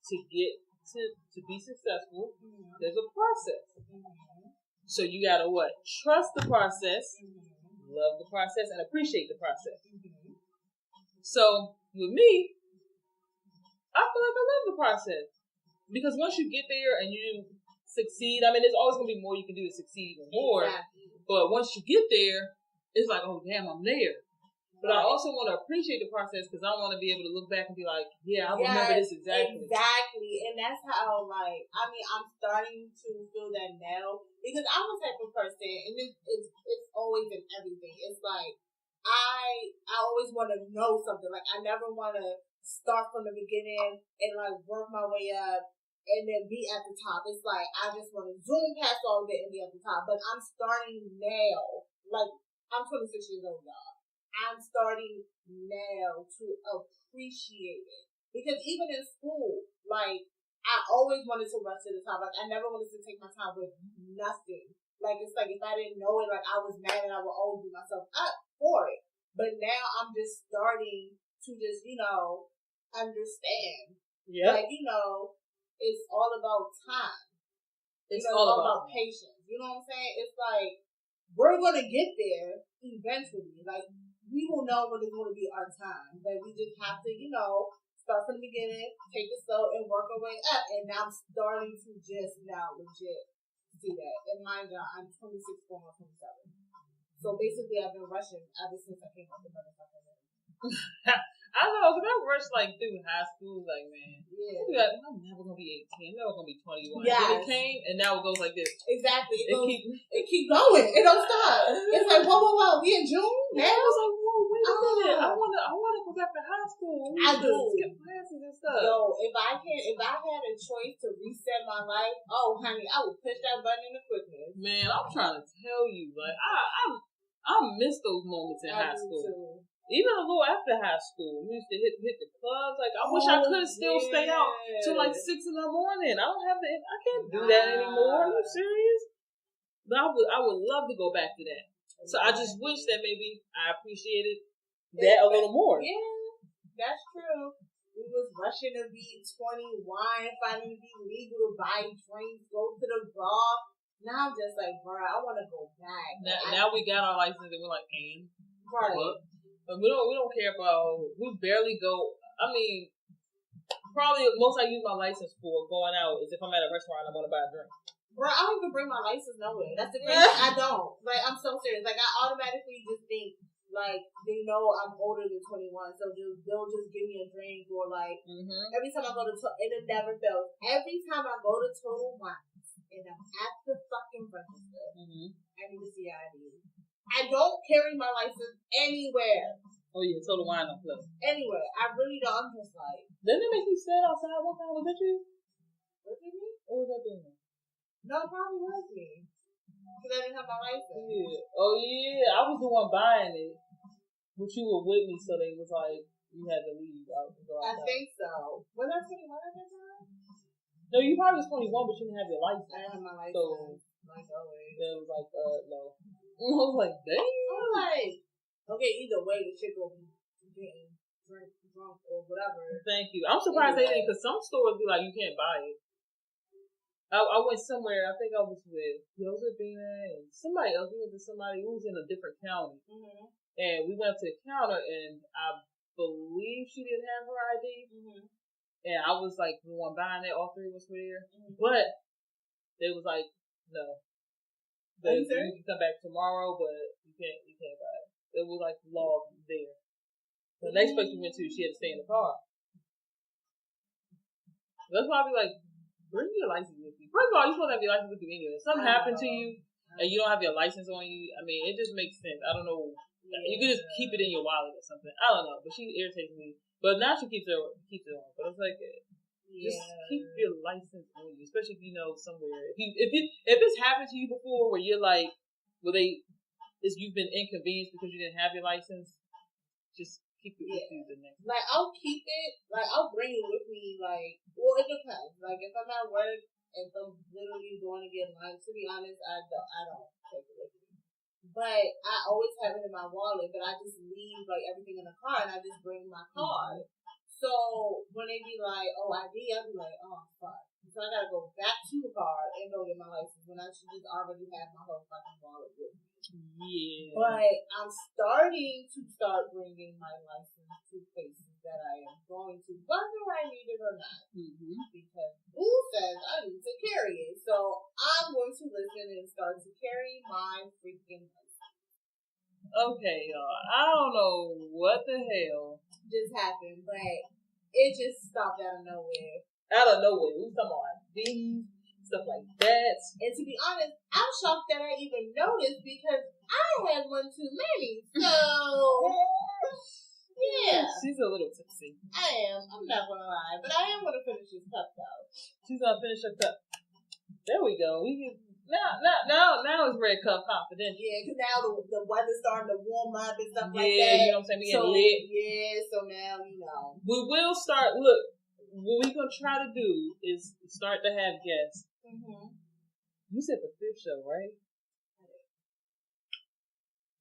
to get to be successful, there's a process. So you gotta what? Trust the process, love the process, and appreciate the process. So with me, I feel like I love the process because once you get there and you succeed, I mean, there's always gonna be more you can do to succeed even more. Exactly. But once you get there, it's like, oh damn, I'm there. But I also want to appreciate the process because I want to be able to look back and be like, yeah, I remember this exactly. Exactly. And that's how, like, I mean, I'm starting to feel that now because I'm the type of person, and it's always in everything. It's like, I always want to know something. Like, I never want to start from the beginning and, like, work my way up and then be at the top. It's like, I just want to zoom past all of it and be at the top. But I'm starting now. Like, I'm 26 years old, y'all. I'm starting now to appreciate it. Because even in school, like, I always wanted to rush to the top. Like, I never wanted to take my time with nothing. Like, it's like if I didn't know it, like, I was mad and I would always beat myself up for it. But now I'm just starting to just, understand. Yeah. Like, it's all about time. It's all about patience. You know what I'm saying? It's like, we're going to get there eventually. Like, we will know when it's going to be our time. But we just have to, start from the beginning, take it slow, and work our way up. And now I'm starting to just now legit see that. And mind you, I'm 26 going on 27. So basically, I've been rushing ever since I came up with motherfucking I know, because I rushed like through high school, like, man. Yeah. I'm never going to be 18. I'm never going to be 21. Yeah. Then it came, and now it goes like this. Exactly. It keep going. It don't stop. It's like, whoa. We in June? Now? I was like, whoa, wait a minute. I want to go back to high school. I do. Skip classes and stuff. Yo, if I had a choice to reset my life, oh, honey, I would push that button in the quickness. Man, I'm trying to tell you, like, I miss those moments in high school. Too. Even a little after high school, we used to hit the clubs. Like, I wish I could still stay out till like 6 in the morning. I can't do that anymore. Are you serious? But I would love to go back to that. So I just wish that maybe I appreciated that a little more. Yeah, that's true. We was rushing to be 21, finally be legal to buy drinks, go to the bar. Now I'm just like, bro, I want to go back. Now we got our license and we're like, right. What? But we don't care about. We barely go. I mean, probably most I use my license for going out is if I'm at a restaurant and I want to buy a drink. Bro, I don't even bring my license nowhere. That's the thing. I don't. Like, I'm so serious. Like, I automatically just think, like, they know I'm older than 21, so they'll just give me a drink or, like, every time I go to, and it never fails. Every time I go to Total Wines and I'm at the fucking register, I need to see ID. I don't carry my license anywhere. Oh yeah, Total Wine on play. Anywhere. I really don't. I'm just like. Didn't it make you stand outside one time? Was that you? Was it me? Or was that them? No, it probably was me. Because I didn't have my license. Yeah. Oh yeah, I was the one buying it. But you were with me, so they was like, you had to leave. I think so. Was I 21 at that time? No, you probably was 21, but you didn't have your license. I didn't have my license. So, like always. It was like, no. I was like, dang. I'm like, okay, either way, the shit will be getting drunk or whatever. Thank you. I'm surprised they didn't, because some stores be like, you can't buy it. I went somewhere, I think I was with Josephina and somebody else. We went to somebody who was in a different county. And we went to the counter, and I believe she didn't have her ID. And I was like the one buying it. All three of us were there. But they was like, no. You can come back tomorrow, but you can't buy it. It was like law there. The next place we went to, she had to stay in the car. That's why I be like, bring your license with you. First of all, you're supposed to have your license with you anyway. If something happened to you and you don't have your license on you, I mean, it just makes sense. I don't know. You could just keep it in your wallet or something. I don't know. But she irritates me. But now she keeps it on. But it's like, just keep your license on you, especially if you know somewhere. If it's happened to you before, where you're like, you've been inconvenienced because you didn't have your license, just keep it with you the next. Like, I'll keep it. Like, I'll bring it with me. Like, well, it depends. Like, if I'm at work and I'm literally going to get lunch, to be honest, I don't take it with me. But I always have it in my wallet. But I just leave like everything in the car, and I just bring my card. So when they be like, "Oh, ID," I'll be like, "Oh, fuck." So I gotta go back to the car and go get my license when I should just already have my whole fucking wallet with me. Yeah. But I'm starting to bringing my license to places that I am going to, whether I need it or not. Because Boo says I need to carry it. So I'm going to listen and start to carry my freaking license. Okay, y'all. I don't know what the hell just happened, but it just stopped out of nowhere. Out of nowhere. We talking about these, stuff like that. And to be honest, I'm shocked that I even noticed because I had one too many. So, yeah. She's a little tipsy. I am. I'm not going to lie. But I am going to finish this cup, though. She's going to finish her cup. There we go. We can... Now it's Red Cup Confidential. Yeah, because now the weather's starting to warm up and stuff like that. Yeah, you know what I'm saying? We getting lit. Yeah, so now, you know. We will start... Look, what we're going to try to do is start to have guests. You said the 5th show, right?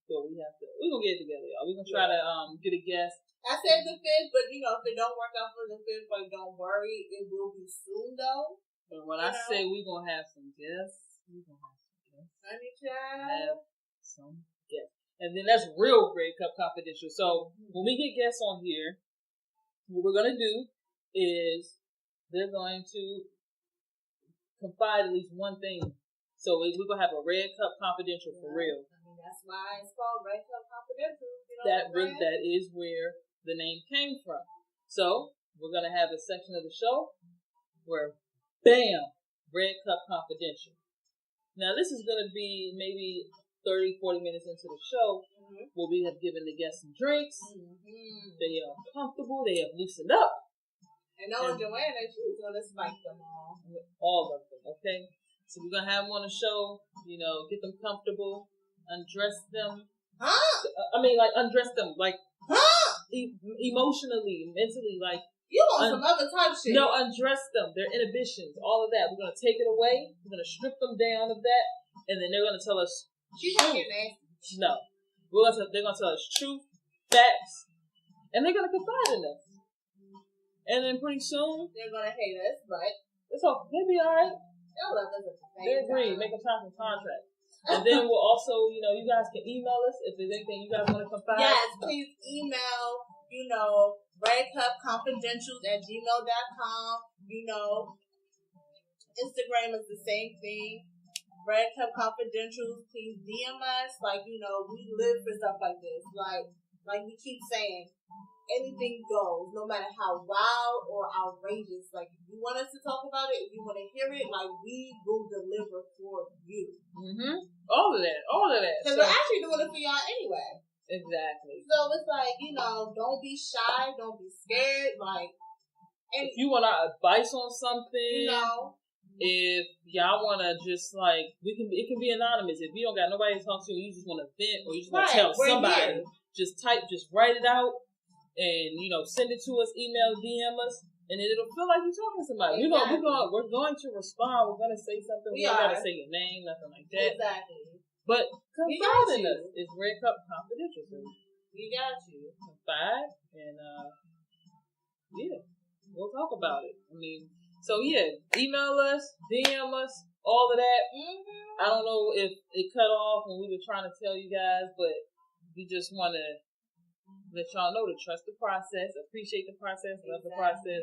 So we're going to get it together, y'all. We're going to try to get a guest. I said the 5th, but, you know, if it don't work out for the 5th, like, don't worry. It will be soon, though. But when I say we're going to have some guests, Honey child. Have some guests. And then that's real Red Cup Confidential. So when we get guests on here, what we're going to do is they're going to confide at least one thing. So we're going to have a Red Cup Confidential for real. I mean, that's why it's called Red Cup Confidential. You know that is where the name came from. So we're going to have a section of the show where, bam, Red Cup Confidential. Now, this is going to be maybe 30, 40 minutes into the show where we have given the guests some drinks. They are comfortable. They have loosened up. And knowing Joanna, she's going to spike them all. All of them, okay? So we're going to have them on the show, you know, get them comfortable, undress them. Undress them, like, emotionally, mentally, like. You want some other type shit. No, undress them. Their inhibitions, all of that. We're going to take it away. We're going to strip them down of that. And then they're going to tell us she's not your nasty. No. They're going to tell us truth, facts, and they're going to confide in us. And then pretty soon, they're going to hate us, but it's okay. They'll be all right. They'll love us at the same they agree. time. Make a time for contract. And then we'll also, you know, you guys can email us if there's anything you guys want to confide. Yes, please email, you know, redcupconfidentials@gmail.com. You know, Instagram is the same thing. Red Cup Confidentials, please DM us. Like, you know, we live for stuff like this. Like we keep saying, anything goes, no matter how wild or outrageous. Like, if you want us to talk about it, if you want to hear it, like, we will deliver for you. All of that. Because we're actually doing it for y'all anyway. Exactly. So it's like, you know, don't be shy, don't be scared. Like, and if you want our advice on something, you know, if y'all want to just like, it can be anonymous. If you don't got nobody to talk to, you just want to vent or you just want to tell somebody, just write it out. And, you know, send it to us, email, DM us, and then it'll feel like you're talking to somebody. Exactly. We're going to respond. We're going to say something. We're not going to say your name, nothing like that. Exactly. But confide in us. It's Red Cup Confidential. So we got you. Confide, and, yeah, we'll talk about it. I mean, so, yeah, email us, DM us, all of that. I don't know if it cut off when we were trying to tell you guys, but we just want to let y'all know to trust the process, appreciate the process, love the process.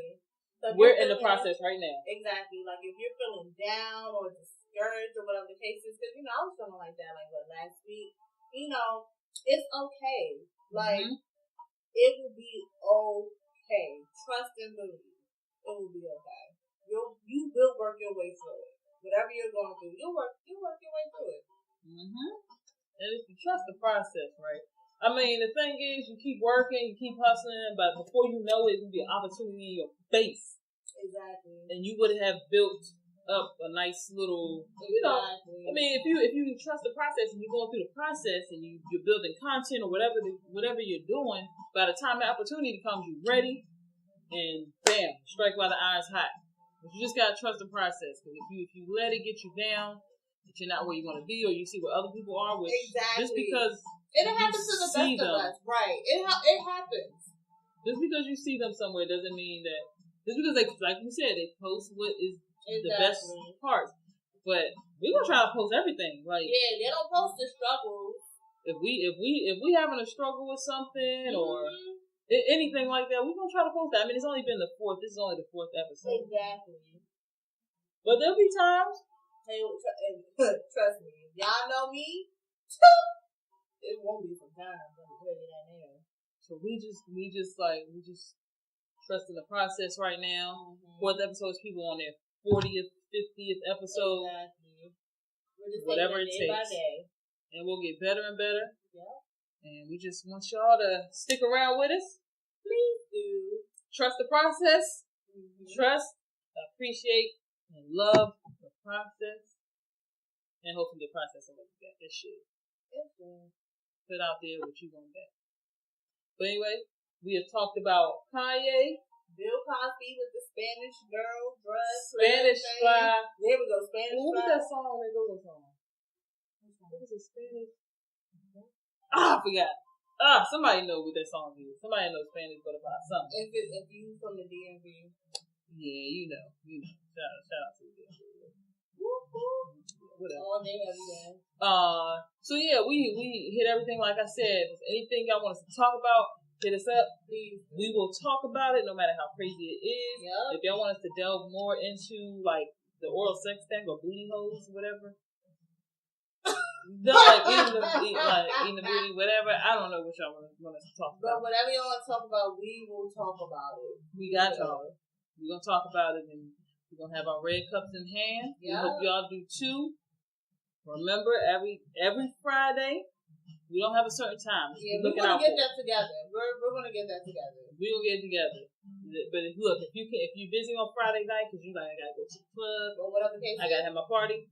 So we're in the process right now. Exactly. Like, if you're feeling down or discouraged or whatever the case is, because, you know, I was feeling like that, like, last week, you know, it's okay. Like, it will be okay. Trust and believe. It will be okay. You will work your way through it. Whatever you're going through, you'll work your way through it. And if you trust the process, right? I mean, the thing is, you keep working, you keep hustling, but before you know it, it'll be an opportunity in your face. Exactly. And you would have built up a nice little, you know, I mean, if you trust the process and you're going through the process and you're building content or whatever you're doing, by the time the opportunity comes, you're ready, and bam, strike while the iron's hot. But you just gotta trust the process, because if you let it get you down, that you're not where you want to be, or you see where other people are, which just because. It happens to the best of us, right? It happens. Just because you see them somewhere doesn't mean that. Just because they, like you said, they post what is the best parts. But we gonna try to post everything. Like, yeah, they don't post the struggles. If we having a struggle with something or anything like that, we gonna try to post that. I mean, it's only been the 4th. This is only the 4th episode. Exactly. But there'll be times. Hey, trust me, if y'all know me, it won't be some time. I'm gonna tell you that now. So we just trust in the process right now. 4th episode is people on their 40th, 50th episode. Exactly. Whatever it takes. By day. And we'll get better and better. Yeah. And we just want y'all to stick around with us. Please do. Trust the process. Trust, appreciate, and love the process. And hopefully the process will make you better. This shit. Put out there what you want back. But anyway, we have talked about Kanye. Bill Cosby with the Spanish girl dress. Spanish fly. There we go, Spanish what fly. Was that song that goes on? What was it, Spanish? I forgot. Somebody know what that song is. Somebody knows Spanish, but about something. If you from the DMV. Yeah, you know. Shout out to the DMV. Whatever. All day, every day. So yeah, we hit everything. Like I said, if anything y'all want us to talk about, hit us up. Please. We will talk about it, no matter how crazy it is. Yep. If y'all want us to delve more into like the oral sex thing or booty holes, whatever. Like eating the booty, whatever. I don't know what y'all want us to talk about. But whatever y'all want to talk about, we will talk about it. We got y'all. We're gonna talk about it, and we're gonna have our red cups in hand. Yep. We hope y'all do too. Remember, every Friday, we don't have a certain time. Yeah, we're gonna get that together. We're gonna get that together. We're gonna get it together. But look, if you're busy on Friday night because you like, I gotta go to the club, or whatever the case I gotta have my party.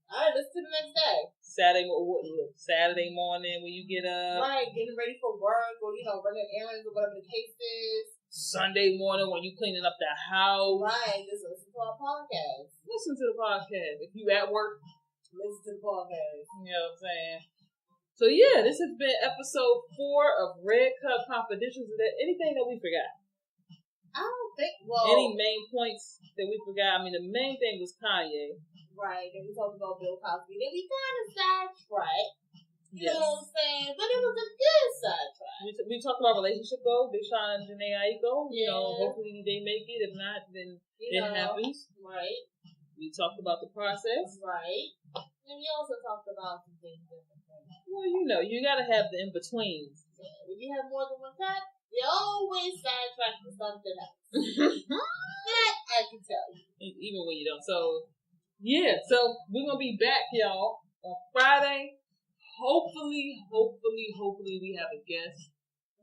All right, let's do the next day. Saturday morning when you get up. Right, getting ready for work or running errands or whatever the case is. Sunday morning when you cleaning up the house. Right, just listen to our podcast. Listen to the podcast. If you at work, listen to the podcast. You know what I'm saying? So yeah, this has been episode 4 of Red Cup Confidentials. Is there anything that we forgot? I don't think. Any main points that we forgot? I mean, the main thing was Kanye. Right. Then we talked about Bill Cosby. Then we kind of sidetracked. You know what I'm saying? But it was a good sidetrack. We talked about relationship goals. Big Sean and Jhene Aiko. Yeah. Hopefully they make it. If not, then it happens. Right. We talked about the process. Right. And we also talked about some things in between. Well, you gotta have the in-betweens. Yeah. When you have more than one cut, you always sidetrack to something else. That I can tell you. Even when you don't. So, yeah. So, we're going to be back, y'all, on Friday. Hopefully, we have a guest.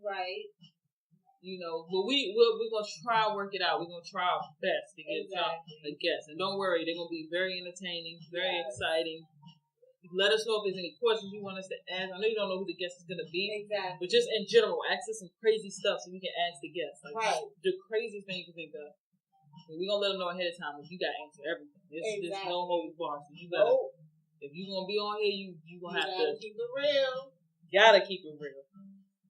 Right. But we're going to try and work it out. We're going to try our best to get a guest. And don't worry, they're going to be very entertaining, very exciting. Let us know if there's any questions you want us to ask. I know you don't know who the guest is going to be. Exactly. But just in general, ask us some crazy stuff so we can ask the guests. Like the craziest thing you can think of. And we're going to let them know ahead of time if you got to answer everything. There's no holds barred. So you got to, if you're going to be on here, you're going to have to keep it real. Gotta keep it real.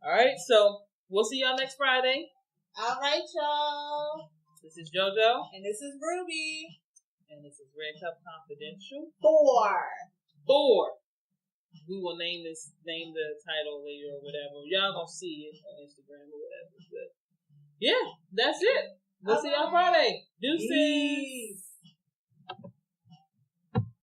All right. So we'll see y'all next Friday. All right, y'all. This is JoJo. And this is Ruby. And this is Red Cup Confidential. 4. We will name the title later or whatever. Y'all gonna see it on Instagram or whatever. But yeah, that's it. We'll see y'all Friday. Deuces.